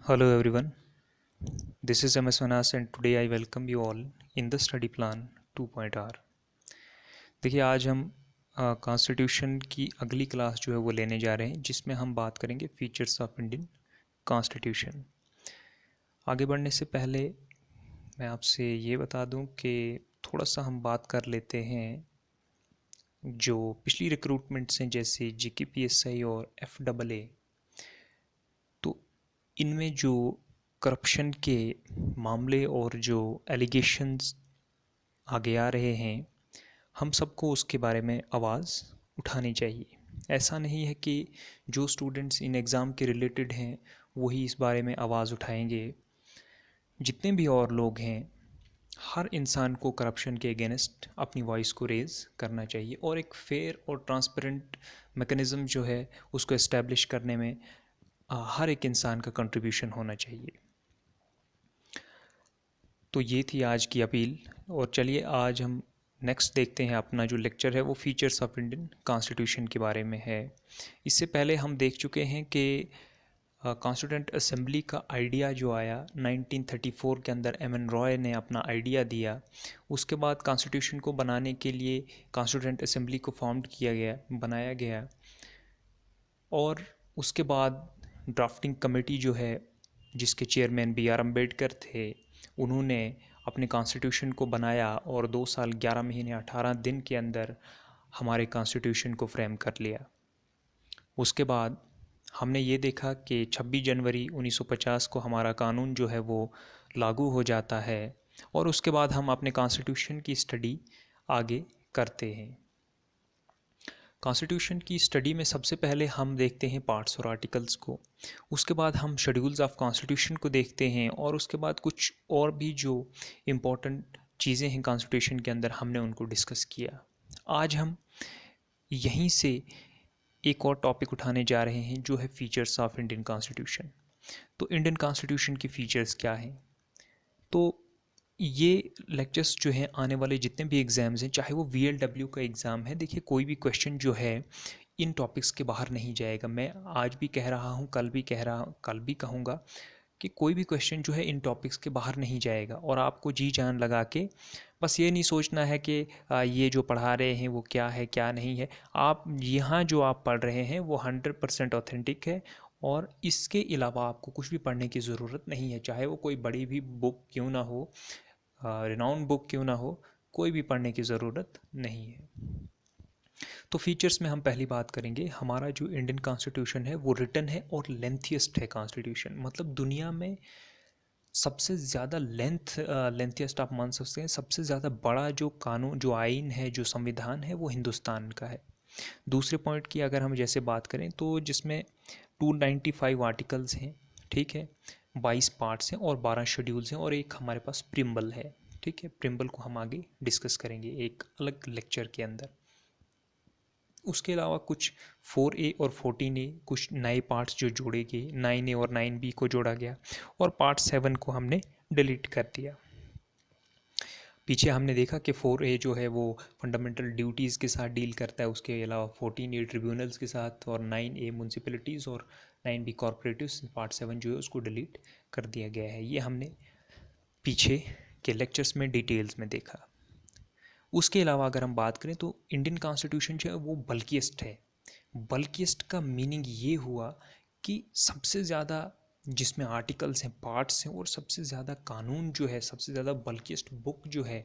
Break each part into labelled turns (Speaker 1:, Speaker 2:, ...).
Speaker 1: Hello everyone, this is MS Manas and today I welcome you all in the study plan 2.R। देखिए आज हम constitution की अगली class जो है वो लेने जा रहे हैं जिसमें हम बात करेंगे फीचर्स ऑफ इंडियन कॉन्स्टिट्यूशन। आगे बढ़ने से पहले मैं आपसे ये बता दूं कि थोड़ा सा हम बात कर लेते हैं जो पिछली रिक्रूटमेंट्स हैं जैसे GKPSI और FAA। तो इनमें जो करप्शन के मामले और जो एलिगेशंस आगे आ रहे हैं हम सबको उसके बारे में आवाज़ उठानी चाहिए। ऐसा नहीं है कि जो स्टूडेंट्स इन एग्ज़ाम के रिलेटेड हैं वही इस बारे में आवाज़ उठाएंगे। जितने भी और लोग हैं हर इंसान को करप्शन के अगेंस्ट अपनी वॉइस को रेज़ करना चाहिए और एक फेयर और ट्रांसपेरेंट मैकेनिज़्म जो है उसको इस्टेब्लिश करने में हर एक इंसान का कंट्रीब्यूशन होना चाहिए। तो ये थी आज की अपील और चलिए आज हम नेक्स्ट देखते हैं। अपना जो लेक्चर है वो फीचर्स ऑफ इंडियन कॉन्स्टिट्यूशन के बारे में है। इससे पहले हम देख चुके हैं कि कॉन्स्टिट्यूंट असेंबली का आइडिया जो आया 1934 के अंदर MN रॉय ने अपना आइडिया दिया। उसके बाद कॉन्स्टिट्यूशन को बनाने के लिए कॉन्स्टिट्यूंट असेंबली को फॉर्म किया गया, बनाया गया और उसके बाद ड्राफ्टिंग कमेटी जो है जिसके चेयरमैन BR अम्बेडकर थे उन्होंने अपने कॉन्स्टिट्यूशन को बनाया और 2 साल 11 महीने 18 दिन के अंदर हमारे कॉन्स्टिट्यूशन को फ्रेम कर लिया। उसके बाद हमने ये देखा कि 26 जनवरी 1950 को हमारा कानून जो है वो लागू हो जाता है और उसके बाद हम अपने कॉन्स्टिट्यूशन की स्टडी आगे करते हैं। कॉन्स्टिट्यूशन की स्टडी में सबसे पहले हम देखते हैं पार्ट्स और आर्टिकल्स को, उसके बाद हम शेड्यूल्स ऑफ कॉन्स्टिट्यूशन को देखते हैं और उसके बाद कुछ और भी जो इम्पोर्टेंट चीज़ें हैं कॉन्स्टिट्यूशन के अंदर हमने उनको डिस्कस किया। आज हम यहीं से एक और टॉपिक उठाने जा रहे हैं जो है फीचर्स ऑफ इंडियन कॉन्स्टिट्यूशन। तो इंडियन कॉन्स्टिट्यूशन की फ़ीचर्स क्या हैं? तो ये लेक्चर्स जो हैं आने वाले जितने भी एग्ज़ाम्स हैं चाहे वो VLW का एग्ज़ाम है, देखिए कोई भी क्वेश्चन जो है इन टॉपिक्स के बाहर नहीं जाएगा। मैं आज भी कह रहा हूँ, कल भी कहूँगा कि कोई भी क्वेश्चन जो है इन टॉपिक्स के बाहर नहीं जाएगा और आपको जी जान लगा के बस ये नहीं सोचना है कि ये जो पढ़ा रहे हैं वो क्या है क्या नहीं है। आप यहाँ जो आप पढ़ रहे हैं वो 100% ऑथेंटिक है और इसके अलावा आपको कुछ भी पढ़ने की ज़रूरत नहीं है, चाहे वो कोई बड़ी भी बुक क्यों ना हो, रिनाउंड बुक क्यों ना हो, कोई भी पढ़ने की ज़रूरत नहीं है। तो फीचर्स में हम पहली बात करेंगे, हमारा जो इंडियन कॉन्स्टिट्यूशन है वो रिटन है और लेंथियस्ट है कॉन्स्टिट्यूशन, मतलब दुनिया में सबसे ज़्यादा लेंथियस्ट आप मान सकते हैं, सबसे ज़्यादा बड़ा जो कानून जो आइन है जो संविधान है वो हिंदुस्तान का है। दूसरे पॉइंट की अगर हम जैसे बात करें तो जिसमें 295 आर्टिकल्स हैं, ठीक है, 22 पार्ट्स हैं और 12 शेड्यूल्स हैं और एक हमारे पास प्रिम्बल है। ठीक है, प्रिम्बल को हम आगे डिस्कस करेंगे एक अलग लेक्चर के अंदर। उसके अलावा कुछ 4A और 14A कुछ नए पार्ट्स जो जोड़े गए, 9A और 9B को जोड़ा गया और पार्ट 7 को हमने डिलीट कर दिया। पीछे हमने देखा कि 4A जो है वो फंडामेंटल ड्यूटीज़ के साथ डील करता है, उसके अलावा 14A ट्रिब्यूनल्स के साथ और 9A म्यूनसिपैलिटीज़ और 9B कॉरपोरेटिव्स। पार्ट 7 जो है उसको डिलीट कर दिया गया है। ये हमने पीछे के लेक्चर्स में डिटेल्स में देखा। उसके अलावा अगर हम बात करें तो इंडियन कॉन्स्टिट्यूशन जो है वो बल्किएस्ट है। बल्किएस्ट का मीनिंग ये हुआ कि सबसे ज़्यादा जिसमें आर्टिकल्स हैं, पार्ट्स हैं और सबसे ज़्यादा कानून जो है, सबसे ज़्यादा बल्किएस्ट बुक जो है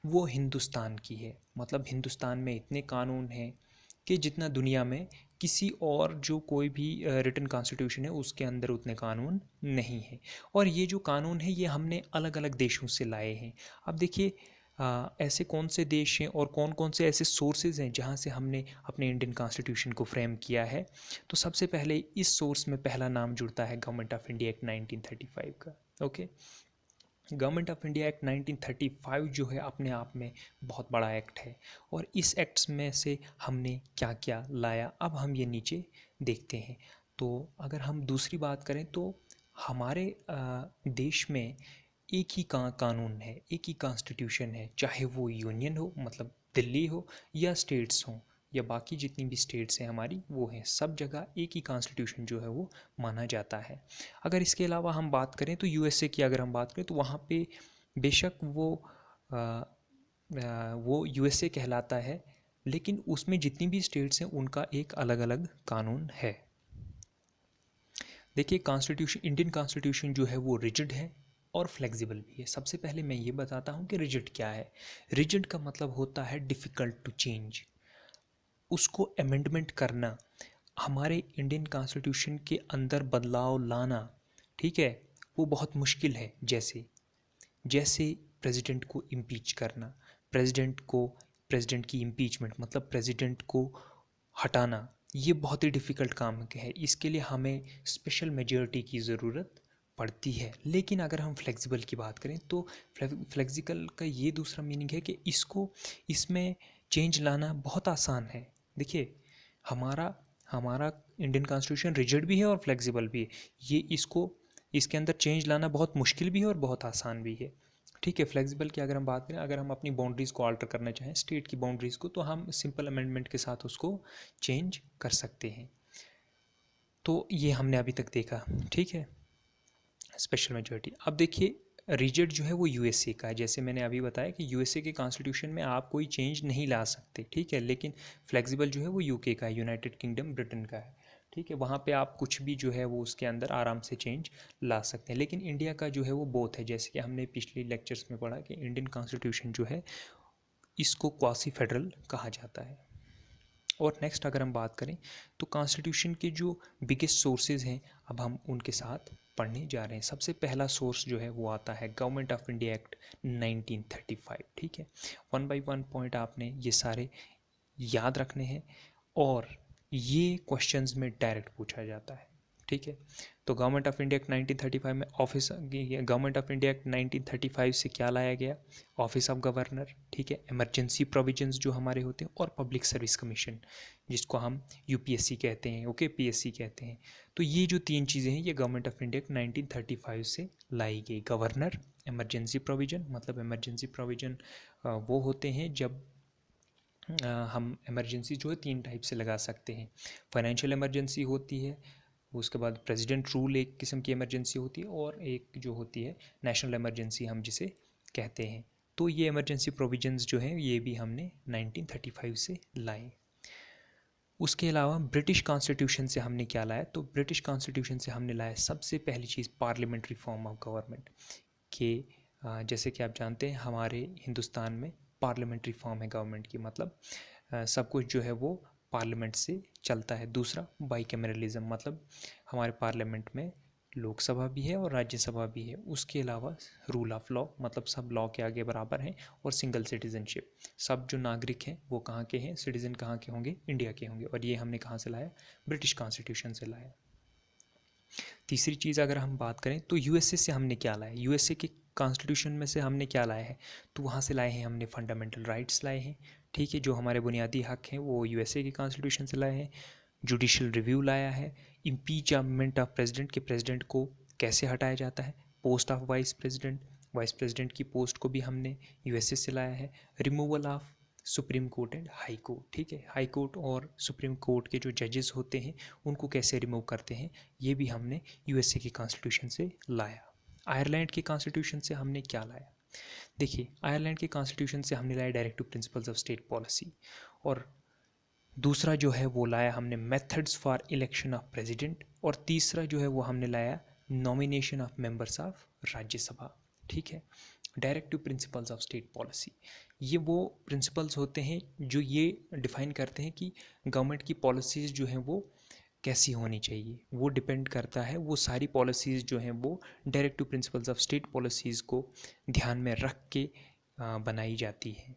Speaker 1: वो हिंदुस्तान की है। मतलब हिंदुस्तान में इतने कानून हैं कि जितना दुनिया में किसी और जो कोई भी रिटन कॉन्स्टिट्यूशन है उसके अंदर उतने कानून नहीं है। और ये जो कानून है ये हमने अलग अलग देशों से लाए हैं। अब देखिए ऐसे कौन से देश हैं और कौन कौन से ऐसे सोर्सेज हैं जहाँ से हमने अपने इंडियन कॉन्स्टिट्यूशन को फ्रेम किया है। तो सबसे पहले इस सोर्स में पहला नाम जुड़ता है गवर्नमेंट ऑफ इंडिया एक्ट 1935 का। Okay, government of India act 1935 जो है अपने आप में बहुत बड़ा एक्ट है और इस एक्ट्स में से हमने क्या क्या लाया अब हम ये नीचे देखते हैं। तो अगर हम दूसरी बात करें तो हमारे देश में एक ही कानून है, एक ही कॉन्स्टिट्यूशन है, चाहे वो यूनियन हो मतलब दिल्ली हो या स्टेट्स हों या बाकी जितनी भी स्टेट्स हैं हमारी वो हैं, सब जगह एक ही कॉन्स्टिट्यूशन जो है वो माना जाता है। अगर इसके अलावा हम बात करें तो यूएसए की अगर हम बात करें तो वहाँ पे बेशक वो यूएसए कहलाता है, लेकिन उसमें जितनी भी स्टेट्स हैं उनका एक अलग अलग कानून है। देखिए कॉन्स्टिट्यूशन, इंडियन कॉन्स्टिट्यूशन जो है वो रिजिड है और फ्लेक्सिबल भी है। सबसे पहले मैं ये बताता हूँ कि रिजिड क्या है। रिजिड का मतलब होता है डिफ़िकल्ट टू चेंज, उसको अमेंडमेंट करना, हमारे इंडियन कॉन्स्टिट्यूशन के अंदर बदलाव लाना, ठीक है, वो बहुत मुश्किल है। जैसे जैसे प्रेसिडेंट को इम्पीच करना, प्रेसिडेंट की इम्पीचमेंट मतलब प्रेसिडेंट को हटाना, ये बहुत ही डिफ़िकल्ट काम है। इसके लिए हमें स्पेशल मेजॉरिटी की ज़रूरत पड़ती है। लेकिन अगर हम फ्लेक्सिबल की बात करें तो फ्लेक्सिबल का ये दूसरा मीनिंग है कि इसमें चेंज लाना बहुत आसान है। देखिए हमारा हमारा इंडियन कॉन्स्टिट्यूशन रिजिड भी है और फ्लेक्सिबल भी है। इसके अंदर चेंज लाना बहुत मुश्किल भी है और बहुत आसान भी है। ठीक है, फ्लेक्सिबल की अगर हम बात करें, अगर हम अपनी बाउंड्रीज़ को अल्टर करना चाहें, स्टेट की बाउंड्रीज़ को, तो हम सिंपल अमेंडमेंट के साथ उसको चेंज कर सकते हैं। तो ये हमने अभी तक देखा, ठीक है, स्पेशल मेजॉरिटी। अब देखिए रिजिड जो है वो यूएसए का है। जैसे मैंने अभी बताया कि यूएसए के कॉन्स्टिट्यूशन में आप कोई चेंज नहीं ला सकते, ठीक है, लेकिन फ्लेक्सिबल जो है वो यूके का है, यूनाइटेड किंगडम ब्रिटेन का है, ठीक है, वहाँ पे आप कुछ भी जो है वो उसके अंदर आराम से चेंज ला सकते हैं। लेकिन इंडिया का जो है वो बोथ है, जैसे कि हमने पिछले लेक्चर्स में पढ़ा कि इंडियन कॉन्स्टिट्यूशन जो है इसको क्वासी फेडरल कहा जाता है। और नेक्स्ट अगर हम बात करें तो कॉन्स्टिट्यूशन के जो बिगेस्ट सोर्सेज हैं अब हम उनके साथ पढ़ने जा रहे हैं। सबसे पहला सोर्स जो है वो आता है गवर्नमेंट ऑफ इंडिया एक्ट 1935, ठीक है। वन बाय वन पॉइंट आपने ये सारे याद रखने हैं और ये क्वेश्चंस में डायरेक्ट पूछा जाता है, ठीक है। तो गवर्नमेंट ऑफ इंडिया एक्ट 1935 में office, government of India act 1935 से क्या लाया गया, ऑफिस ऑफ गवर्नर, ठीक है, इमरजेंसी प्रोविजंस जो हमारे होते हैं, और पब्लिक सर्विस कमीशन जिसको हम यूपीएससी कहते हैं, ओके, पीएससी कहते हैं। तो ये जो तीन चीज़ें हैं ये गवर्नमेंट ऑफ इंडिया एक्ट 1935 से लाई गई। गवर्नर, इमरजेंसी प्रोविजन, मतलब इमरजेंसी प्रोविजन वो होते हैं जब हम इमरजेंसी जो है तीन टाइप से लगा सकते हैं। फाइनेंशियल इमरजेंसी होती है, उसके बाद प्रेसिडेंट रूल एक किस्म की इमरजेंसी होती है, और एक जो होती है नेशनल इमरजेंसी हम जिसे कहते हैं। तो ये इमरजेंसी प्रोविजंस जो हैं ये भी हमने 1935 से लाए। उसके अलावा ब्रिटिश कॉन्स्टिट्यूशन से हमने क्या लाया, तो ब्रिटिश कॉन्स्टिट्यूशन से हमने लाया सबसे पहली चीज़ पार्लियामेंट्री फॉर्म ऑफ गवर्नमेंट के। जैसे कि आप जानते हैं हमारे हिंदुस्तान में पार्लियामेंट्री फॉर्म है गवर्नमेंट की, मतलब सब कुछ जो है वो पार्लियामेंट से चलता है। दूसरा बाईकैमरलिज्म, मतलब हमारे पार्लियामेंट में लोकसभा भी है और राज्यसभा भी है। उसके अलावा रूल ऑफ लॉ, मतलब सब लॉ के आगे बराबर हैं। और सिंगल सिटीजनशिप, सब जो नागरिक हैं वो कहाँ के हैं, सिटीजन कहाँ के होंगे, इंडिया के होंगे। और ये हमने कहाँ से लाया, ब्रिटिश कॉन्स्टिट्यूशन से लाया। तीसरी चीज़ अगर हम बात करें तो यूएसए से हमने क्या लाया, यूएसए के कॉन्स्टिट्यूशन में से हमने क्या लाया है, तो वहाँ से लाए हैं हमने फंडामेंटल राइट्स लाए हैं, ठीक है, जो हमारे बुनियादी हक हैं वो यूएसए के कॉन्स्टिट्यूशन से लाए हैं। जुडिशल रिव्यू लाया है, इम्पीचमेंट ऑफ प्रेसिडेंट के प्रेसिडेंट को कैसे हटाया जाता है, पोस्ट ऑफ वाइस प्रेसिडेंट की पोस्ट को भी हमने यूएसए से लाया है। Removal of supreme court and high court, ठीक है, हाई कोर्ट और सुप्रीम कोर्ट के जो जजेस होते हैं उनको कैसे रिमूव करते हैं, ये भी हमने यूएसए की कॉन्स्टिट्यूशन से लाया। आयरलैंड के कॉन्स्टिट्यूशन से हमने क्या लाया, देखिए आयरलैंड के कॉन्स्टिट्यूशन से हमने लाया directive principles of state policy. और दूसरा जो है वो लाया हमने methods for election of president. और तीसरा जो है वो हमने लाया nomination of members of Rajya Sabha, ठीक है। Directive principles of state policy, ये वो प्रिंसिपल्स होते हैं जो ये डिफाइन करते हैं कि गवर्नमेंट की पॉलिसीज़ जो हैं वो कैसी होनी चाहिए। वो डिपेंड करता है, वो सारी पॉलिसीज़ जो हैं वो directive principles of state policies को ध्यान में रख के बनाई जाती है।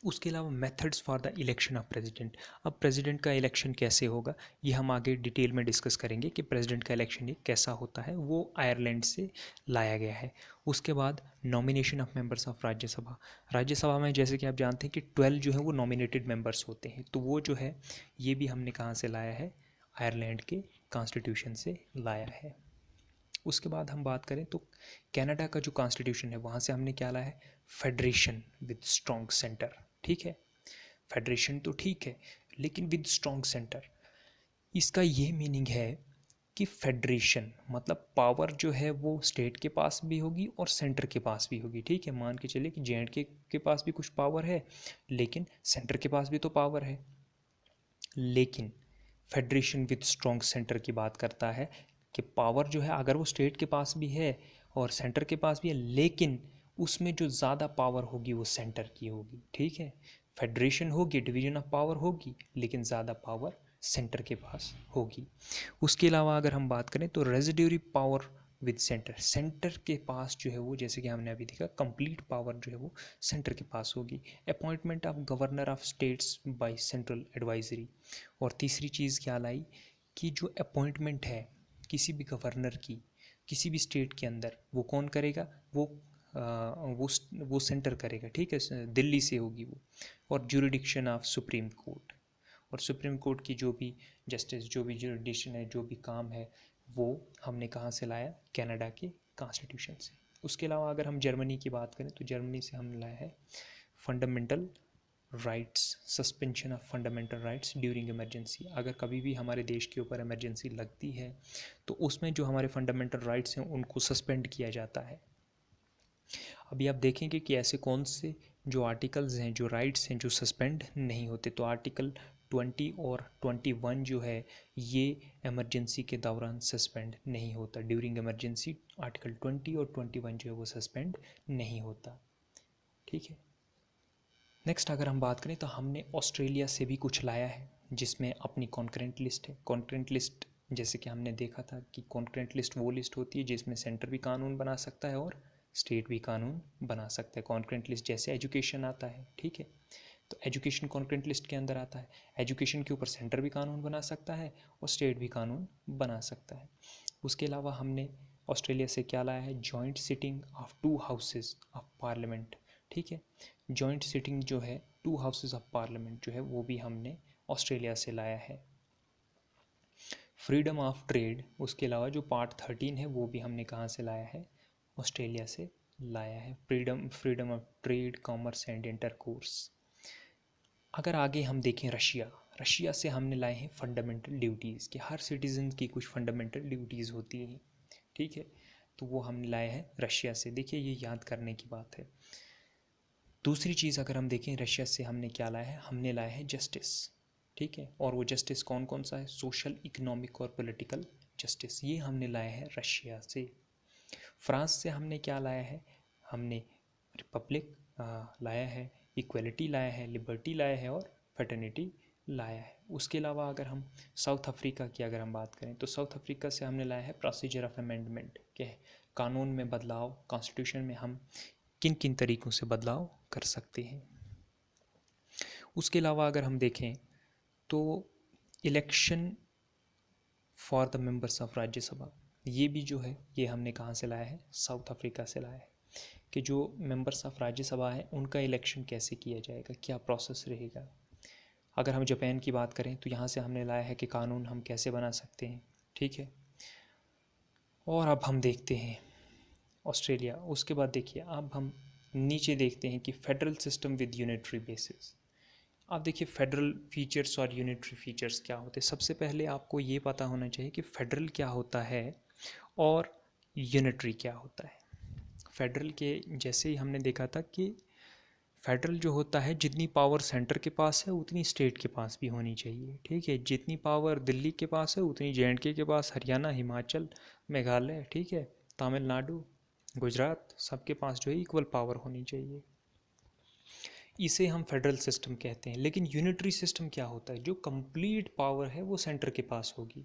Speaker 1: उसके अलावा methods for the election of president, अब प्रेसिडेंट का इलेक्शन कैसे होगा ये हम आगे डिटेल में डिस्कस करेंगे कि प्रेसिडेंट का इलेक्शन ये कैसा होता है, वो आयरलैंड से लाया गया है। उसके बाद nomination of members of Rajya Sabha, Rajya Sabha में जैसे कि आप जानते हैं कि 12 जो है वो नॉमिनेटेड मेंबर्स होते हैं, तो वो जो है ये भी हमने कहाँ से लाया है, आयरलैंड के कॉन्स्टिट्यूशन से लाया है। उसके बाद हम बात करें तो कनाडा का जो कॉन्स्टिट्यूशन है वहाँ से हमने क्या लाया है, फेडरेशन विद स्ट्रॉन्ग सेंटर, ठीक है। फेडरेशन तो ठीक है, लेकिन विद स्ट्रॉन्ग सेंटर। इसका ये मीनिंग है कि फेडरेशन मतलब पावर जो है वो स्टेट के पास भी होगी और सेंटर के पास भी होगी। ठीक है, मान के चलिए कि जे.एंड.के पास भी कुछ पावर है, लेकिन सेंटर के पास भी तो पावर है। लेकिन फेडरेशन विद स्ट्रॉन्ग सेंटर की बात करता है कि पावर जो है अगर वो स्टेट के पास भी है और सेंटर के पास भी है, लेकिन उसमें जो ज़्यादा पावर होगी वो सेंटर की होगी। ठीक है, फेडरेशन होगी, डिवीजन ऑफ पावर होगी, लेकिन ज़्यादा पावर सेंटर के पास होगी। उसके अलावा अगर हम बात करें तो residuary power with centre, centre के पास जो है वो, जैसे कि हमने अभी देखा, कंप्लीट पावर जो है वो सेंटर के पास होगी। Appointment of governor of states by central advisory. और तीसरी चीज़ क्या लाई कि जो अपॉइंटमेंट है किसी भी गवर्नर की किसी भी स्टेट के अंदर, वो कौन करेगा, वो सेंटर करेगा। ठीक है, दिल्ली से होगी वो। और जुरिडिक्शन ऑफ सुप्रीम कोर्ट, और सुप्रीम कोर्ट की जो भी जस्टिस, जो भी जुरिडिक्शन है, जो भी काम है, वो हमने कहाँ से लाया, कनाडा के कॉन्स्टिट्यूशन से। उसके अलावा अगर हम जर्मनी की बात करें तो जर्मनी से हमने लाया है fundamental rights, suspension of fundamental rights during emergency. अगर कभी भी हमारे देश के ऊपर इमरजेंसी लगती है तो उसमें जो हमारे फंडामेंटल राइट्स हैं उनको सस्पेंड किया जाता है। अभी आप देखेंगे कि ऐसे कौन से जो आर्टिकल्स हैं, जो राइट्स हैं, जो सस्पेंड नहीं होते। तो आर्टिकल 20 और 21 जो है ये इमरजेंसी के दौरान सस्पेंड नहीं होता। ड्यूरिंग इमरजेंसी आर्टिकल 20 और 21 जो है वो सस्पेंड नहीं होता। ठीक है, नेक्स्ट अगर हम बात करें तो हमने ऑस्ट्रेलिया से भी कुछ लाया है जिसमें अपनी कॉन्करेंट लिस्ट है। कॉन्करेंट लिस्ट जैसे कि हमने देखा था कि कॉन्करेंट लिस्ट वो लिस्ट होती है जिसमें सेंटर भी कानून बना सकता है और स्टेट भी कानून बना सकता है। कॉन्करेंट लिस्ट जैसे एजुकेशन आता है, ठीक है, तो एजुकेशन कॉन्करेंट लिस्ट के अंदर आता है। एजुकेशन के ऊपर सेंटर भी कानून बना सकता है और स्टेट भी कानून बना सकता है। उसके अलावा हमने ऑस्ट्रेलिया से क्या लाया है, joint sitting of to houses of parliament. ठीक है, जॉइंट सिटिंग जो है टू हाउसेज ऑफ पार्लियामेंट जो है वो भी हमने ऑस्ट्रेलिया से लाया है। फ्रीडम ऑफ ट्रेड, उसके अलावा जो पार्ट 13 है वो भी हमने कहाँ से लाया है, ऑस्ट्रेलिया से लाया है। Freedom of trade, commerce and intercourse. अगर आगे हम देखें रशिया, रशिया से हमने लाए हैं फंडामेंटल ड्यूटीज़ कि हर सिटीज़न की कुछ फंडामेंटल ड्यूटीज़ होती हैं। ठीक है, तो वो हमने लाए हैं रशिया से। देखिए ये याद करने की बात है। दूसरी चीज़ अगर हम देखें रशिया से हमने क्या लाया है, हमने लाया है जस्टिस। ठीक है, और वो जस्टिस कौन कौन सा है, सोशल, इकोनॉमिक और पॉलिटिकल जस्टिस, ये हमने लाया है रशिया से। फ्रांस से हमने क्या लाया है, हमने रिपब्लिक लाया है, इक्वलिटी लाया है, लिबर्टी लाया है और फैटर्निटी लाया है। उसके अलावा अगर हम साउथ अफ्रीका की अगर हम बात करें तो साउथ अफ्रीका से हमने लाया है प्रोसीजर ऑफ अमेंडमेंट, क्या है, कानून में बदलाव, कॉन्स्टिट्यूशन में हम किन किन तरीक़ों से बदलाव कर सकते हैं। उसके अलावा अगर हम देखें तो election for the members of Rajya Sabha, ये भी जो है ये हमने कहाँ से लाया है, साउथ अफ्रीका से लाया है कि जो मेंबर्स ऑफ राज्यसभा है उनका इलेक्शन कैसे किया जाएगा, क्या प्रोसेस रहेगा। अगर हम जापान की बात करें तो यहाँ से हमने लाया है कि कानून हम कैसे बना सकते हैं। ठीक है, और अब हम देखते हैं ऑस्ट्रेलिया। उसके बाद देखिए अब हम नीचे देखते हैं कि federal system with unitary basis. आप देखिए फेडरल फीचर्स और यूनिटरी फीचर्स क्या होते हैं। सबसे पहले आपको ये पता होना चाहिए कि फेडरल क्या होता है और यूनिटरी क्या होता है। फेडरल के जैसे ही हमने देखा था कि फेडरल जो होता है जितनी पावर सेंटर के पास है उतनी स्टेट के पास भी होनी चाहिए। ठीक है, जितनी पावर दिल्ली के पास है उतनी जे.एंड.के के पास, हरियाणा, हिमाचल, मेघालय, ठीक है, तमिलनाडु, गुजरात, सबके पास जो है इक्वल पावर होनी चाहिए। इसे हम फेडरल सिस्टम कहते हैं। लेकिन यूनिटरी सिस्टम क्या होता है, जो कंप्लीट पावर है वो सेंटर के पास होगी।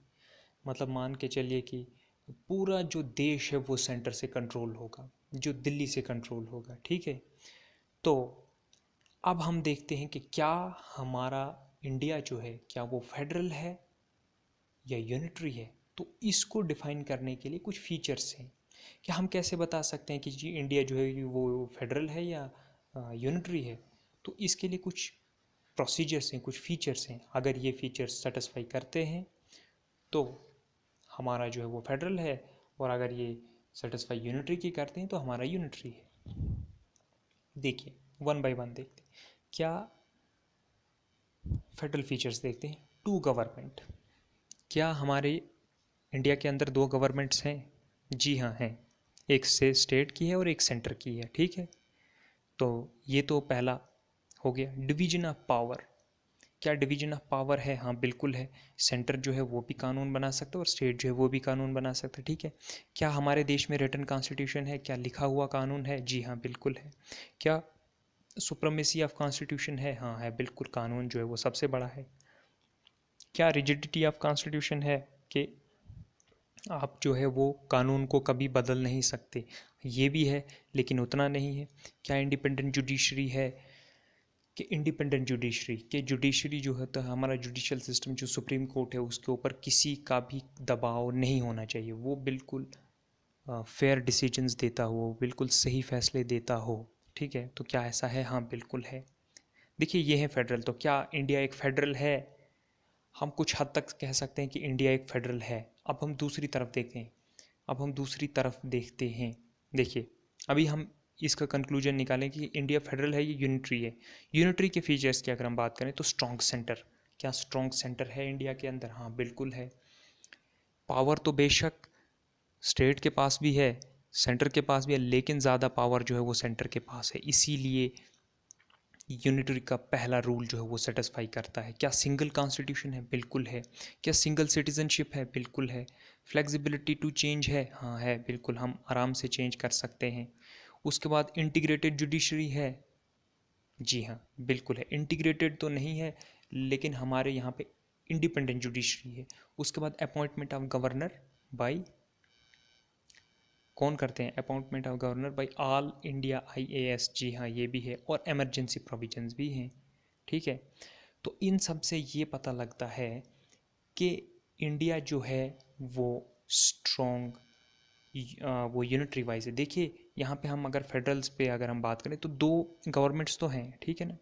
Speaker 1: मतलब मान के चलिए कि पूरा जो देश है वो सेंटर से कंट्रोल होगा, जो दिल्ली से कंट्रोल होगा। ठीक है, तो अब हम देखते हैं कि क्या हमारा इंडिया जो है क्या वो फेडरल है या यूनिटरी है। तो इसको डिफाइन करने के लिए कुछ फीचर्स हैं कि हम कैसे बता सकते हैं कि जी इंडिया जो है वो फेडरल है या यूनिटरी है। तो इसके लिए कुछ प्रोसीजर्स हैं, कुछ फीचर्स हैं। अगर ये फीचर्स सेटिस्फाई करते हैं तो हमारा जो है वो फेडरल है, और अगर ये सेटिस्फाई यूनिटरी की करते हैं तो हमारा यूनिटरी है। देखिए वन बाय वन देखते हैं। क्या फेडरल फीचर्स देखते हैं। टू गवर्नमेंट, क्या हमारे इंडिया के अंदर दो गवर्नमेंट्स हैं? जी हाँ हैं। एक से स्टेट की है और एक सेंटर की है, ठीक है। तो ये तो पहला हो गया। डिवीजन ऑफ पावर, क्या डिवीजन ऑफ पावर है? हाँ बिल्कुल है। सेंटर जो है वो भी कानून बना सकता है और स्टेट जो है वो भी कानून बना सकता है, ठीक है। क्या हमारे देश में रिटन कॉन्स्टिट्यूशन है? क्या लिखा हुआ कानून है? जी हाँ बिल्कुल है। क्या सुप्रीमेसी ऑफ कॉन्स्टिट्यूशन है? हाँ है बिल्कुल। कानून जो है वो सबसे बड़ा है। क्या रिजिडिटी ऑफ कॉन्स्टिट्यूशन है कि आप जो है वो कानून को कभी बदल नहीं सकते? ये भी है, लेकिन उतना नहीं है। क्या इंडिपेंडेंट जुडिशरी है? कि इंडिपेंडेंट जुडिशरी, कि जुडिशरी जो है तो हमारा जुडिशियल सिस्टम जो सुप्रीम कोर्ट है उसके ऊपर किसी का भी दबाव नहीं होना चाहिए, वो बिल्कुल फेयर डिसीजंस देता हो, बिल्कुल सही फैसले देता हो, ठीक है। तो क्या ऐसा है? हाँ बिल्कुल है। देखिए ये है फेडरल। तो क्या इंडिया एक फेडरल है? हम कुछ हद तक कह सकते हैं कि इंडिया एक फेडरल है। अब हम दूसरी तरफ देखते हैं। अब हम दूसरी तरफ देखते हैं। देखिए, अभी हम इसका कंक्लूजन निकालें कि इंडिया फेडरल है या यूनिटरी है। यूनिटरी के फीचर्स की अगर हम बात करें तो स्ट्रॉन्ग सेंटर, क्या स्ट्रॉन्ग सेंटर है इंडिया के अंदर? हाँ बिल्कुल है। पावर तो बेशक स्टेट के पास भी है, सेंटर के पास भी है, लेकिन ज़्यादा पावर जो है वो सेंटर के पास है। इसीलिए यूनिटरी का पहला रूल जो है वो सेटिस्फाई करता है। क्या सिंगल कॉन्स्टिट्यूशन है? बिल्कुल है। क्या सिंगल सिटीजनशिप है? बिल्कुल है। फ्लेक्सिबिलिटी टू चेंज है? हाँ है बिल्कुल, हम आराम से चेंज कर सकते हैं। उसके बाद इंटीग्रेटेड जुडिशरी है? जी हाँ बिल्कुल है। इंटीग्रेटेड तो नहीं है, लेकिन हमारे यहाँ पे इंडिपेंडेंट जुडिशरी है। उसके बाद अपॉइंटमेंट ऑफ गवर्नर बाई, कौन करते हैं? Appointment of governor by all India IAS। जी हाँ ये भी है। और एमरजेंसी प्रोविजंस भी हैं, ठीक है। तो इन सब से ये पता लगता है कि इंडिया जो है वो स्ट्रॉन्ग, वो यूनिटरी वाइज है। देखिए यहाँ पे हम अगर फेडरल्स पे अगर हम बात करें तो दो गवर्नमेंट्स तो हैं, ठीक है ना।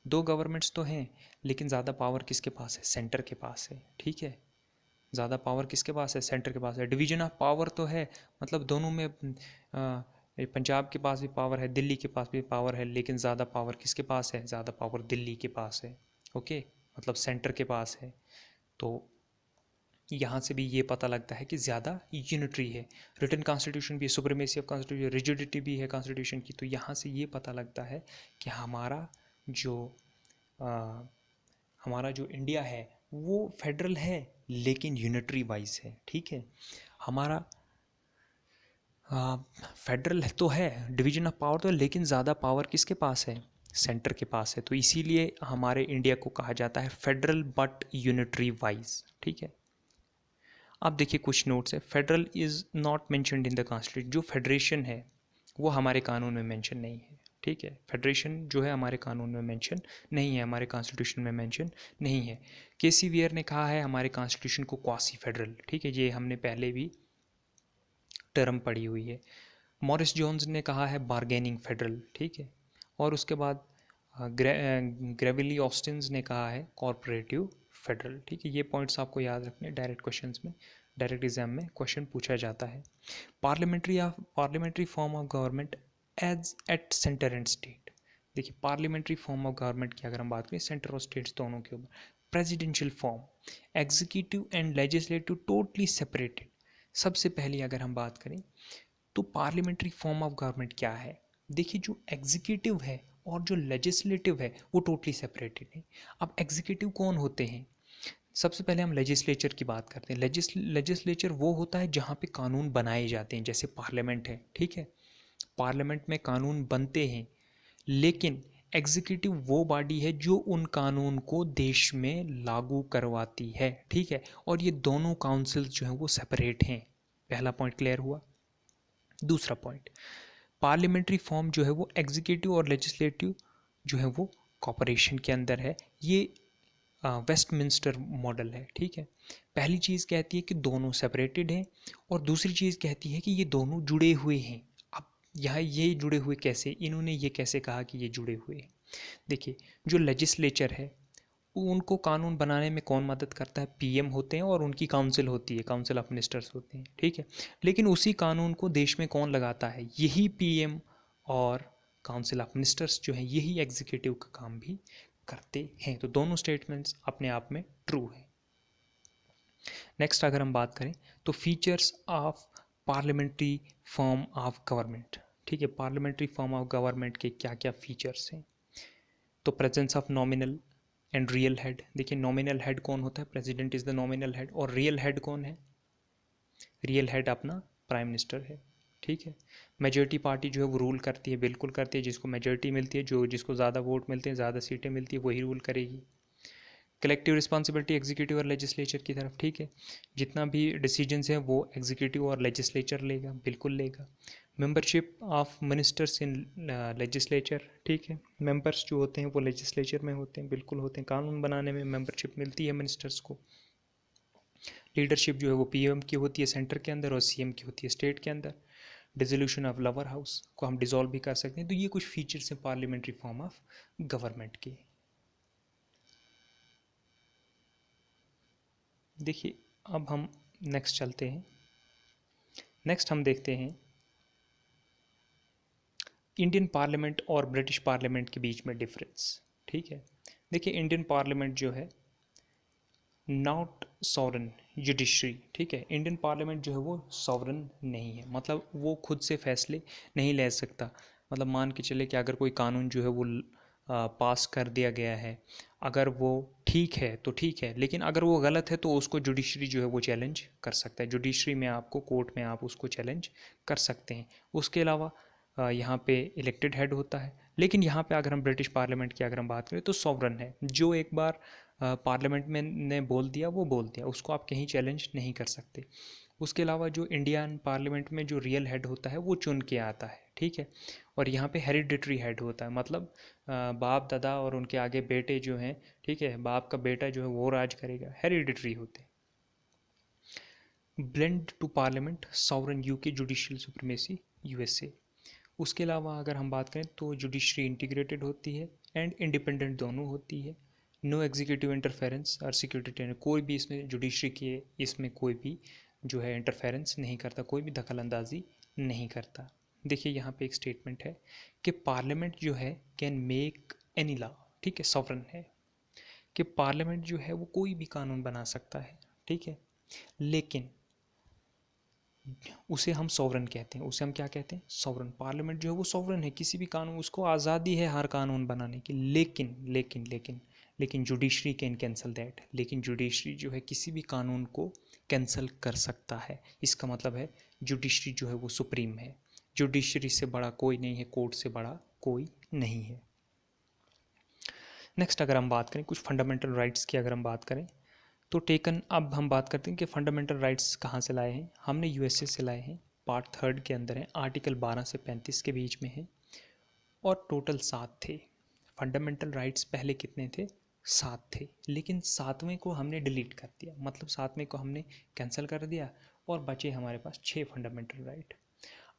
Speaker 1: दो गवर्नमेंट्स तो हैं, लेकिन ज़्यादा पावर किसके पास है? सेंटर के पास है, ठीक है। ज़्यादा पावर किसके पास है? सेंटर के पास है। डिवीजन ऑफ पावर तो है, मतलब दोनों में पंजाब के पास भी पावर है, दिल्ली के पास भी पावर है, लेकिन ज़्यादा पावर किसके पास है? ज़्यादा पावर दिल्ली के पास है, ओके, मतलब सेंटर के पास है। तो यहाँ से भी ये पता लगता है कि ज़्यादा यूनिटरी है। रिटन कॉन्स्टिट्यूशन भी है, सुप्रीमेसी ऑफ कॉन्स्टिट्यूशन, रिजिडिटी भी है कॉन्स्टिट्यूशन की। तो यहाँ से ये पता लगता है कि जो आ, हमारा जो इंडिया है वो फेडरल है, लेकिन यूनिटरी वाइज है, ठीक है। हमारा फेडरल तो है, डिवीजन ऑफ पावर तो है, लेकिन ज़्यादा पावर किसके पास है? सेंटर के पास है। तो इसीलिए हमारे इंडिया को कहा जाता है फेडरल बट यूनिटरी वाइज, ठीक है। आप देखिए कुछ नोट्स है। Federal is not mentioned in the constitution. जो फेडरेशन है वो हमारे कानून में मेंशन नहीं है, ठीक है। फेडरेशन जो है हमारे कानून में मेंशन नहीं है, हमारे कॉन्स्टिट्यूशन में मेंशन नहीं है। केसी वियर ने कहा है हमारे कॉन्स्टिट्यूशन को क्वासी फेडरल, ठीक है। ये हमने पहले भी टर्म पढ़ी हुई है। मॉरिस जोन्स ने कहा है बार्गेनिंग फेडरल, ठीक है। और उसके बाद ग्रेविली ऑस्टिन्स ने कहा है कॉरपोरेटिव फेडरल, ठीक है। ये पॉइंट्स आपको याद रखने, डायरेक्ट क्वेश्चंस में, डायरेक्ट एग्जाम में क्वेश्चन पूछा जाता है। Parliamentary form of government as at centre and state. देखिए पार्लियामेंट्री फॉर्म ऑफ गवर्नमेंट की अगर हम बात करें सेंटर और स्टेट्स दोनों के ऊपर, presidential form, executive and legislative totally separated. सबसे पहले अगर हम बात करें तो पार्लियामेंट्री फॉर्म ऑफ गवर्नमेंट क्या है? देखिए जो एग्जीक्यूटिव है और जो लेजिस्लेटिव है वो टोटली सेपरेटेड है। अब एग्जीक्यूटिव कौन होते हैं? सबसे पहले हम लेजिस्लेचर की बात करते हैं। लेजिस्लेचर वो होता है जहाँ पे कानून बनाए जाते हैं, जैसे पार्लियामेंट है, ठीक है। पार्लियामेंट में कानून बनते हैं, लेकिन एग्जीक्यूटिव वो बॉडी है जो उन कानून को देश में लागू करवाती है, ठीक है। और ये दोनों काउंसिल जो हैं वो सेपरेट हैं। पहला पॉइंट क्लियर हुआ। दूसरा पॉइंट, पार्लियामेंट्री फॉर्म जो है वो एग्जीक्यूटिव और लेजिस्लेटिव जो है वो कॉपरेशन के अंदर है। ये वेस्टमिंस्टर मॉडल है, ठीक है। पहली चीज़ कहती है कि दोनों सेपरेटेड हैं, और दूसरी चीज़ कहती है कि ये दोनों जुड़े हुए हैं। अब यहाँ ये जुड़े हुए कैसे, इन्होंने ये कैसे कहा कि ये जुड़े हुए हैं? देखिए जो लेजिस्लेचर है उनको कानून बनाने में कौन मदद करता है? पीएम होते हैं और उनकी काउंसिल होती है, काउंसिल ऑफ मिनिस्टर्स होते हैं, ठीक है। लेकिन उसी कानून को देश में कौन लगाता है? यही पीएम और काउंसिल ऑफ मिनिस्टर्स जो है, यही एग्जीक्यूटिव का काम भी करते हैं। तो दोनों स्टेटमेंट्स अपने आप में ट्रू है। नेक्स्ट अगर हम बात करें तो features of parliamentary form of government. ठीक है, पार्लियामेंट्री फॉर्म ऑफ गवर्नमेंट के क्या क्या फीचर्स हैं। तो presence of nominal and real head. देखिए नॉमिनल हेड कौन होता है, president is the nominal head, और रियल हेड कौन है, रियल हेड अपना प्राइम मिनिस्टर है। ठीक है, मेजॉरिटी पार्टी जो है वो रूल करती है, बिल्कुल करती है, जिसको मेजॉरिटी मिलती है, जो जिसको ज़्यादा वोट मिलते हैं, ज़्यादा सीटें मिलती है, वही रूल करेगी। कलेक्टिव रिस्पॉन्सिबिलिटी एग्जीक्यूटिव और लेजिस्लेचर की तरफ। ठीक है, जितना भी डिसीजंस हैं वो एग्जीक्यूटिव और लेजिस्लेचर लेगा, बिल्कुल लेगा। Membership of ministers in legislature. ठीक है, मेंबर्स जो होते हैं वो लेजिस्लेचर में होते हैं, बिल्कुल होते हैं, कानून बनाने में मेंबरशिप मिलती है मिनिस्टर्स को। लीडरशिप जो है वो पीएम की होती है सेंटर के अंदर, और सीएम की होती है स्टेट के अंदर। डिसोल्यूशन ऑफ लोअर हाउस को हम डिसॉल्व भी कर सकते हैं। तो ये कुछ फीचर्स हैं पार्लियामेंट्री फॉर्म ऑफ गवर्नमेंट के। देखिए अब हम नेक्स्ट चलते हैं। नेक्स्ट हम देखते हैं इंडियन पार्लियामेंट और ब्रिटिश पार्लियामेंट के बीच में डिफरेंस। ठीक है, देखिए इंडियन पार्लियामेंट जो है नॉट सॉवरन जुडिशरी। ठीक है, इंडियन पार्लियामेंट जो है वो सॉवरन नहीं है, मतलब वो खुद से फैसले नहीं ले सकता। मतलब मान के चले कि अगर कोई कानून जो है वो पास कर दिया गया है, अगर वो ठीक है तो ठीक है, लेकिन अगर वो गलत है तो उसको जुडिशरी जो है वो चैलेंज कर सकता है। जुडिशरी में आपको, कोर्ट में आप उसको चैलेंज कर सकते हैं। उसके अलावा यहाँ पे इलेक्टेड हेड होता है। लेकिन यहाँ पे अगर हम ब्रिटिश पार्लियामेंट की अगर हम बात करें तो सॉवरन है, जो एक बार पार्लियामेंट में ने बोल दिया वो बोल दिया, उसको आप कहीं चैलेंज नहीं कर सकते। उसके अलावा जो इंडियन पार्लियामेंट में जो रियल हेड होता है वो चुन के आता है। ठीक है, और यहाँ पे हेरिडिटरी हेड होता है, मतलब बाप दादा और उनके आगे बेटे जो हैं, ठीक है, बाप का बेटा जो है वो राज करेगा, हेरिडिटरी होते हैं। Blend to parliament sovereign UK judicial supremacy USA. उसके अलावा अगर हम बात करें तो जुडिशरी इंटीग्रेटेड होती है एंड इंडिपेंडेंट दोनों होती है। नो एग्जीक्यूटिव इंटरफेरेंस और सिक्योरिटी, कोई भी इसमें जुडिशरी के इसमें कोई भी जो है इंटरफेरेंस नहीं करता, कोई भी दखल अंदाजी नहीं करता। देखिए यहाँ पे एक स्टेटमेंट है कि पार्लियामेंट जो है कैन मेक एनी लॉ। ठीक है, सॉवरन है कि पार्लियामेंट जो है वो कोई भी कानून बना सकता है। ठीक है, लेकिन उसे हम सॉवरन कहते हैं, उसे हम क्या कहते हैं, सॉवरन। पार्लियामेंट जो है वो सॉवरन है, किसी भी कानून, उसको आज़ादी है हर कानून बनाने की। लेकिन लेकिन लेकिन लेकिन जुडिशरी कैन कैंसल दैट। लेकिन जुडिशरी जो है किसी भी कानून को कैंसल कर सकता है। इसका मतलब है जुडिशरी जो है वो सुप्रीम है, जुडिशरी से बड़ा कोई नहीं है, कोर्ट से बड़ा कोई नहीं है। नेक्स्ट अगर हम बात करें कुछ फंडामेंटल राइट्स की, अगर हम बात करें तो टेकन, अब हम बात करते हैं कि फंडामेंटल राइट्स कहाँ से लाए हैं। हमने यूएसए से लाए हैं, पार्ट 3 के अंदर है, आर्टिकल 12 से 35 के बीच में है, और टोटल 7 थे। फंडामेंटल राइट्स पहले कितने थे, 7 थे, लेकिन 7वें को हमने डिलीट कर दिया, मतलब 7वें को हमने कैंसिल कर दिया, और बचे हमारे पास 6 फंडामेंटल राइट।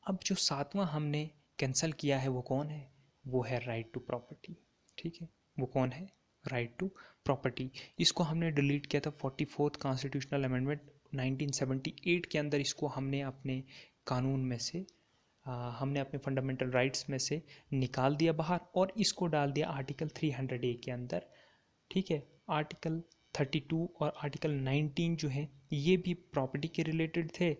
Speaker 1: अब जो 7वां हमने कैंसिल किया है वो कौन है, वो है राइट टू प्रॉपर्टी। ठीक है, वो कौन है, राइट टू प्रॉपर्टी। इसको हमने डिलीट किया था 44th कॉन्स्टिट्यूशनल अमेंडमेंट 1978 के अंदर। इसको हमने अपने कानून में से हमने अपने फंडामेंटल राइट्स में से निकाल दिया बाहर, और इसको डाल दिया आर्टिकल 300A के अंदर। ठीक है, आर्टिकल 32 और आर्टिकल 19 जो है ये भी प्रॉपर्टी के रिलेटेड थे,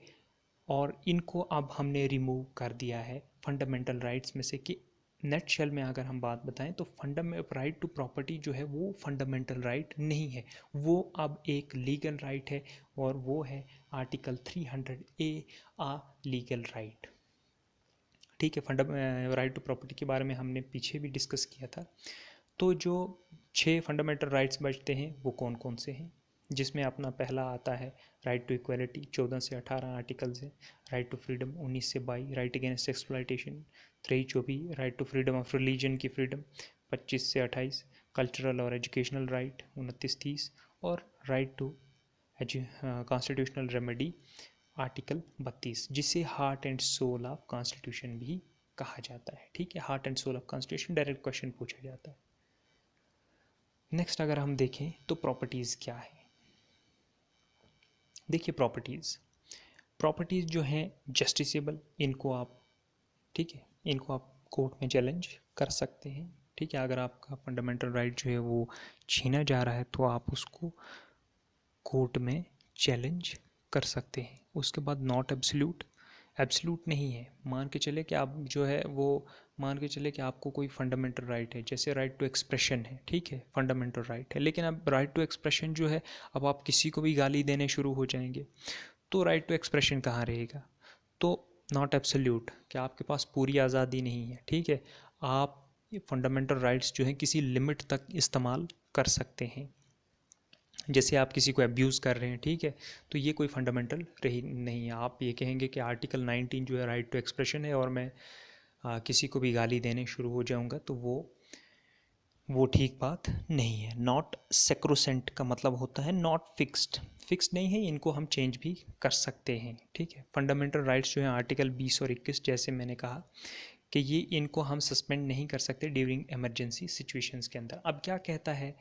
Speaker 1: और इनको अब हमने रिमूव कर दिया है फंडामेंटल राइट्स में से। कि नेट शेल में अगर हम बात बताएं तो फंडामेंटल राइट टू प्रॉपर्टी जो है वो फंडामेंटल राइट नहीं है, वो अब एक लीगल राइट है, और वो है आर्टिकल 300A आ लीगल राइट। ठीक है, राइट टू प्रॉपर्टी के बारे में हमने पीछे भी डिस्कस किया था। तो जो 6 फंडामेंटल राइट्स बचते हैं वो कौन कौन से हैं, जिसमें अपना पहला आता है राइट टू इक्वलिटी, 14 से 18 आर्टिकल्स हैं। राइट टू फ्रीडम 19 से 22, right against exploitation 23-24, right to freedom of religion की फ्रीडम 25 से 28, कल्चरल और एजुकेशनल राइट 29-30, और right to constitutional remedy article 32, जिसे heart and soul of constitution भी कहा जाता है। ठीक है, heart and soul of constitution direct question पूछा जाता है। नेक्स्ट अगर हम देखें तो प्रॉपर्टीज़ क्या है। देखिए प्रॉपर्टीज़ जो हैं जस्टिसेबल, इनको आप, ठीक है, इनको आप कोर्ट में चैलेंज कर सकते हैं। ठीक है। अगर आपका फंडामेंटल राइट जो है वो छीना जा रहा है तो आप उसको कोर्ट में चैलेंज कर सकते हैं। उसके बाद नॉट एब्सोल्यूट, एब्सोल्यूट नहीं है। मान के चले कि आप जो है वो, मान के चले कि आपको कोई फंडामेंटल राइट है, जैसे राइट टू एक्सप्रेशन है, ठीक है, फंडामेंटल राइट है, लेकिन अब राइट टू एक्सप्रेशन जो है, अब आप किसी को भी गाली देने शुरू हो जाएंगे तो राइट टू एक्सप्रेशन कहाँ रहेगा। तो नॉट एब्सोल्यूट कि आपके पास पूरी आज़ादी नहीं है, ठीक है, आप फंडामेंटल राइट्स जो है किसी लिमिट तक इस्तेमाल कर सकते हैं। जैसे आप किसी को अब्यूज़ कर रहे हैं, ठीक है, तो ये कोई फंडामेंटल रही नहीं है। आप ये कहेंगे कि आर्टिकल 19 जो है राइट टू एक्सप्रेशन है और मैं किसी को भी गाली देने शुरू हो जाऊंगा, तो वो ठीक बात नहीं है। नॉट सेक्रोसेंट का मतलब होता है नॉट फिक्स्ड, फिक्स्ड नहीं है, इनको हम चेंज भी कर सकते हैं, ठीक है। फंडामेंटल राइट्स जो हैं आर्टिकल 20 और 21, जैसे मैंने कहा कि ये इनको हम सस्पेंड नहीं कर सकते ड्यूरिंग इमरजेंसी सिचुएशंस के अंदर। अब क्या कहता है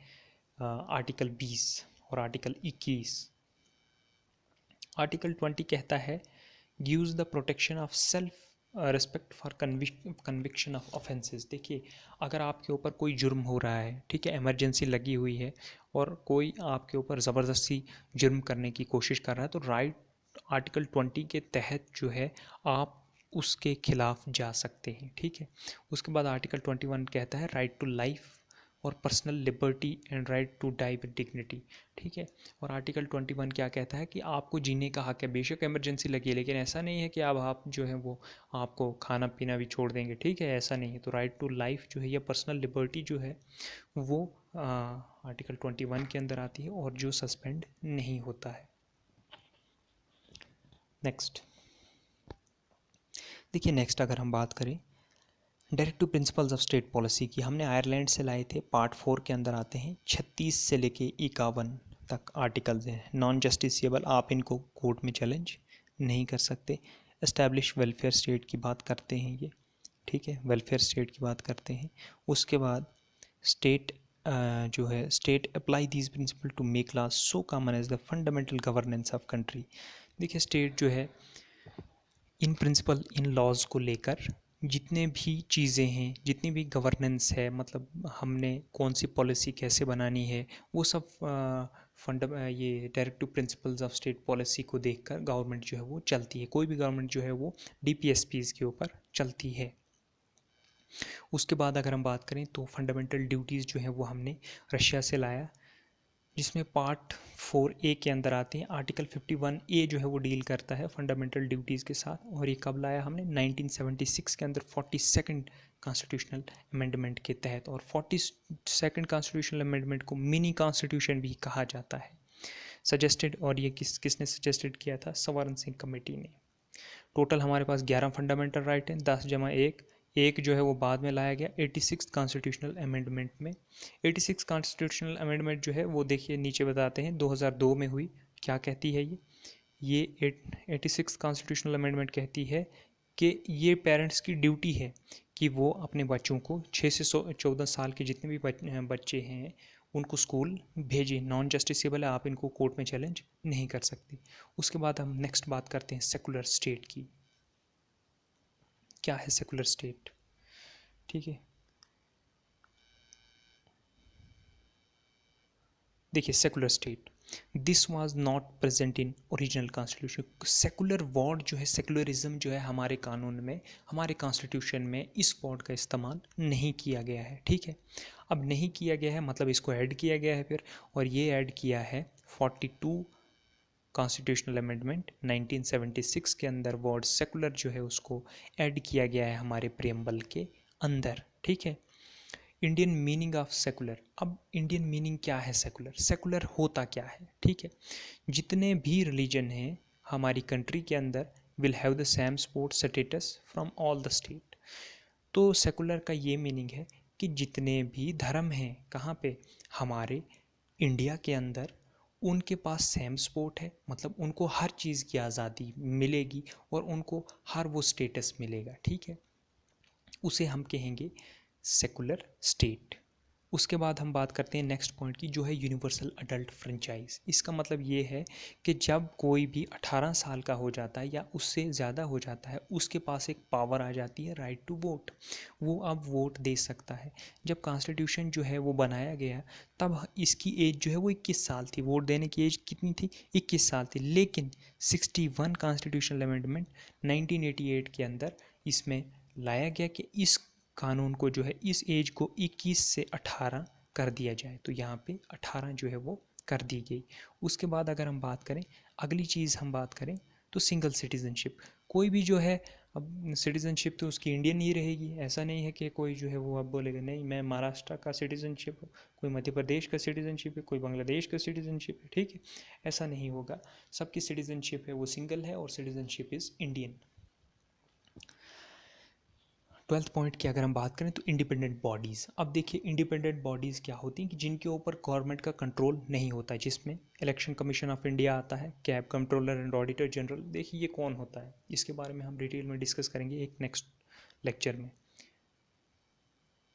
Speaker 1: आर्टिकल 20 और आर्टिकल 21। आर्टिकल 20 कहता है gives the protection of self respect for conviction of offences. देखिए, अगर आपके ऊपर कोई जुर्म हो रहा है, ठीक है, इमरजेंसी लगी हुई है और कोई आपके ऊपर ज़बरदस्ती जुर्म करने की कोशिश कर रहा है, तो राइट आर्टिकल 20 के तहत जो है आप उसके खिलाफ जा सकते हैं, ठीक है। उसके बाद आर्टिकल 21 कहता है राइट टू लाइफ और personal liberty and right to die with dignity, ठीक है। और आर्टिकल 21 क्या कहता है कि आपको जीने का हक है, बेशक इमरजेंसी लगी है, लेकिन ऐसा नहीं है कि अब आप जो है वो आपको खाना पीना भी छोड़ देंगे, ठीक है, ऐसा नहीं है। तो राइट टू लाइफ जो है या पर्सनल लिबर्टी जो है वो आर्टिकल 21 के अंदर आती है और जो सस्पेंड नहीं होता है। नेक्स्ट देखिए, नेक्स्ट अगर हम बात करें directive principles of state policy की, हमने आयरलैंड से लाए थे, पार्ट 4 के अंदर आते हैं। 36 से लेके 51 तक आर्टिकल्स हैं। नॉन जस्टिसिएबल, आप इनको कोर्ट में चैलेंज नहीं कर सकते। एस्टैब्लिश वेलफेयर स्टेट की बात करते हैं ये, ठीक है, वेलफेयर स्टेट की बात करते हैं। उसके बाद स्टेट जो है, state apply these principle to make laws so common as the fundamental governance of country. देखिए, स्टेट जो है इन प्रिंसिपल, इन लॉज को लेकर जितने भी चीज़ें हैं, जितनी भी गवर्नेंस है, मतलब हमने कौन सी पॉलिसी कैसे बनानी है, वो सब ये directive principles of state policy को देखकर गवर्नमेंट जो है वो चलती है। कोई भी गवर्नमेंट जो है वो DPSPs के ऊपर चलती है। उसके बाद अगर हम बात करें तो फंडामेंटल ड्यूटीज़ जो है वो हमने रशिया से लाया, जिसमें पार्ट 4A के अंदर आते हैं। आर्टिकल 51A जो है वो डील करता है फंडामेंटल ड्यूटीज़ के साथ। और ये कब लाया हमने? 1976 के अंदर 42nd कॉन्स्टिट्यूशनल अमेंडमेंट के तहत। और 42nd कॉन्स्टिट्यूशनल अमेंडमेंट को मिनी कॉन्स्टिट्यूशन भी कहा जाता है। सजेस्टेड, और ये किसने सजेस्टेड किया था? सवारण सिंह कमेटी ने। टोटल हमारे पास 11 फंडामेंटल राइट हैं, 10 जमा एक जो है वो बाद में लाया गया 86 कॉन्स्टिट्यूशनल अमेंडमेंट में। 86 कॉन्स्टिट्यूशनल अमेंडमेंट जो है वो देखिए नीचे बताते हैं 2002 में हुई। क्या कहती है ये 86 कॉन्स्टिट्यूशनल अमेंडमेंट कहती है कि ये पेरेंट्स की ड्यूटी है कि वो अपने बच्चों को 6 से 14 साल के जितने भी बच्चे हैं उनको स्कूल भेजें। नॉन जस्टिसेबल है, आप इनको कोर्ट में चैलेंज नहीं कर सकते। उसके बाद हम नेक्स्ट बात करते हैं सेकुलर स्टेट की। क्या है सेकुलर स्टेट? ठीक है, देखिए, secular state this was not present in original constitution. Secular word जो है, सेकुलरिज्म जो है हमारे कानून में, हमारे कॉन्स्टिट्यूशन में इस वर्ड का इस्तेमाल नहीं किया गया है, ठीक है। अब नहीं किया गया है मतलब इसको ऐड किया गया है फिर, और ये ऐड किया है 42 कॉन्स्टिट्यूशनल अमेंडमेंट 1976 के अंदर वर्ड सेकुलर जो है उसको ऐड किया गया है हमारे प्रियम्बल के अंदर, ठीक है। इंडियन मीनिंग ऑफ सेकुलर, अब इंडियन मीनिंग क्या है सेकुलर? सेकुलर होता क्या है? ठीक है, जितने भी रिलीजन हैं हमारी कंट्री के अंदर will have the same sport status from all the state. तो सेकुलर का ये मीनिंग है कि जितने भी धर्म हैं कहाँ पे? हमारे इंडिया के अंदर, उनके पास सेम स्पोर्ट है, मतलब उनको हर चीज़ की आज़ादी मिलेगी और उनको हर वो स्टेटस मिलेगा, ठीक है। उसे हम कहेंगे सेकुलर स्टेट। उसके बाद हम बात करते हैं नेक्स्ट पॉइंट की, जो है यूनिवर्सल अडल्ट फ्रेंचाइज। इसका मतलब ये है कि जब कोई भी 18 साल का हो जाता है या उससे ज़्यादा हो जाता है, उसके पास एक पावर आ जाती है, राइट टू वोट। वो अब वोट दे सकता है। जब कॉन्स्टिट्यूशन जो है वो बनाया गया, तब इसकी एज जो है वो 21 साल थी। वोट देने की एज कितनी थी? 21 साल थी। लेकिन 61 कॉन्स्टिट्यूशनल अमेंडमेंट 1988 के अंदर इसमें लाया गया कि इस कानून को जो है इस एज को 21 से 18 कर दिया जाए। तो यहाँ पे 18 जो है वो कर दी गई। उसके बाद अगर हम बात करें, अगली चीज़ हम बात करें तो सिंगल सिटीज़नशिप। कोई भी जो है, अब सिटीज़नशिप तो उसकी इंडियन ही रहेगी। ऐसा नहीं है कि कोई जो है वो अब बोलेगा नहीं मैं महाराष्ट्र का सिटीज़नशिप हूँ, कोई मध्य प्रदेश का सिटीज़नशिप है, कोई बांग्लादेश का सिटीज़नशिप है, ठीक है। ऐसा नहीं होगा, सबकी सिटीज़नशिप है वो सिंगल है और citizenship is Indian. 12th point की अगर हम बात करें तो इंडिपेंडेंट बॉडीज़। अब देखिए इंडिपेंडेंट बॉडीज़ क्या होती हैं कि जिनके ऊपर गवर्नमेंट का कंट्रोल नहीं होता है, जिसमें इलेक्शन कमीशन ऑफ इंडिया आता है, cab controller and auditor general. देखिए ये कौन होता है, इसके बारे में हम डिटेल में डिस्कस करेंगे एक नेक्स्ट लेक्चर में।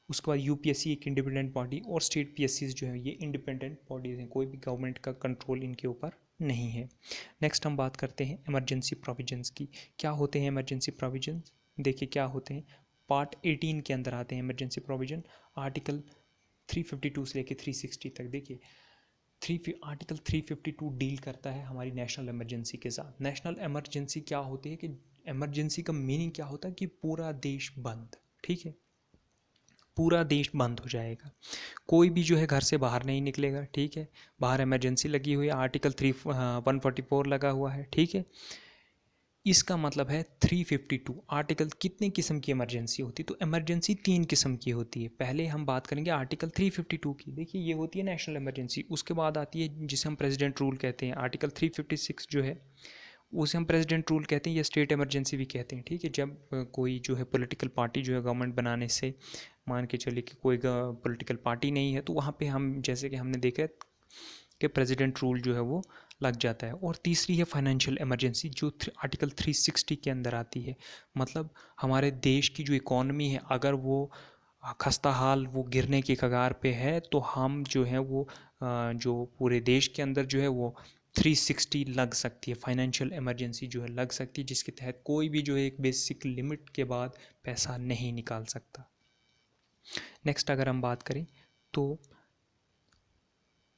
Speaker 1: उसके बाद यूपीएससी एक इंडिपेंडेंट बॉडी, और स्टेट पीएससीज जो है ये इंडिपेंडेंट बॉडीज़ हैं, कोई भी गवर्नमेंट का कंट्रोल इनके ऊपर नहीं है। नेक्स्ट हम बात करते हैं इमरजेंसी प्रोविजंस की। क्या होते हैं इमरजेंसी प्रोविजंस? देखिए क्या होते हैं, पार्ट 18 के अंदर आते हैं इमरजेंसी प्रोविजन। आर्टिकल 352 से लेके 360 तक। देखिए आर्टिकल 352 डील करता है हमारी नेशनल इमरजेंसी के साथ। नेशनल इमरजेंसी क्या होती है कि इमरजेंसी का मीनिंग क्या होता है कि पूरा देश बंद, ठीक है, पूरा देश बंद हो जाएगा, कोई भी जो है घर से बाहर नहीं निकलेगा, ठीक है। बाहर इमरजेंसी लगी हुई है, आर्टिकल 144 लगा हुआ है, ठीक है। इसका मतलब है 352 आर्टिकल। कितने किस्म की इमरजेंसी होती है? तो इमरजेंसी 3 किस्म की होती है। पहले हम बात करेंगे आर्टिकल 352 की। देखिए ये होती है नेशनल इमरजेंसी। उसके बाद आती है जिसे हम प्रेसिडेंट रूल कहते हैं, आर्टिकल 356 जो है उसे हम प्रेसिडेंट रूल कहते हैं या स्टेट इमरजेंसी भी कहते हैं, ठीक है। जब कोई जो है पॉलिटिकल पार्टी जो है गवर्नमेंट बनाने से, मान के चलिए कि कोई पॉलिटिकल पार्टी नहीं है, तो वहाँ पे हम जैसे कि हमने देखा है कि प्रेसिडेंट रूल जो है वो लग जाता है। और तीसरी है फाइनेंशियल इमरजेंसी, जो आर्टिकल 360 के अंदर आती है। मतलब हमारे देश की जो इकॉनमी है, अगर वो खस्ता हाल, वो गिरने की कगार पे है, तो हम जो है वो जो पूरे देश के अंदर जो है वो 360 लग सकती है, फाइनेंशियल इमरजेंसी जो है लग सकती है, जिसके तहत कोई भी जो है एक बेसिक लिमिट के बाद पैसा नहीं निकाल सकता। नेक्स्ट अगर हम बात करें तो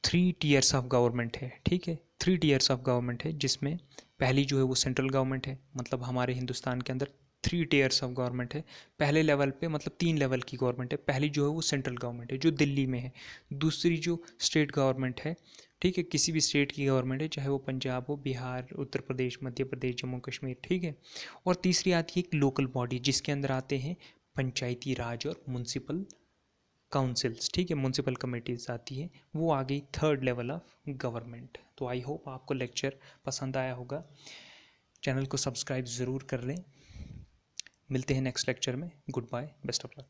Speaker 1: 3 टीयर्स ऑफ गवर्नमेंट है, ठीक है। 3 टीयर्स ऑफ गवर्नमेंट है, जिसमें पहली जो है वो सेंट्रल गवर्नमेंट है। मतलब हमारे हिंदुस्तान के अंदर 3 टीयर्स ऑफ गवर्नमेंट है। पहले लेवल पे मतलब 3 लेवल की गवर्नमेंट है। पहली जो है वो सेंट्रल गवर्नमेंट है जो दिल्ली में है। दूसरी जो स्टेट गवर्नमेंट है, ठीक है, किसी भी स्टेट की गवर्नमेंट है, चाहे वो पंजाब हो, बिहार, उत्तर प्रदेश, मध्य प्रदेश, जम्मू कश्मीर, ठीक है। और तीसरी आती है एक लोकल बॉडी, जिसके अंदर आते हैं पंचायती राज और म्यूनसिपल काउंसिल्स, ठीक है, म्यूनसिपल कमेटीज आती है। वो आ गई थर्ड लेवल ऑफ गवर्नमेंट। तो आई होप आपको लेक्चर पसंद आया होगा। चैनल को सब्सक्राइब ज़रूर कर लें। मिलते हैं नेक्स्ट लेक्चर में। Goodbye, best of luck.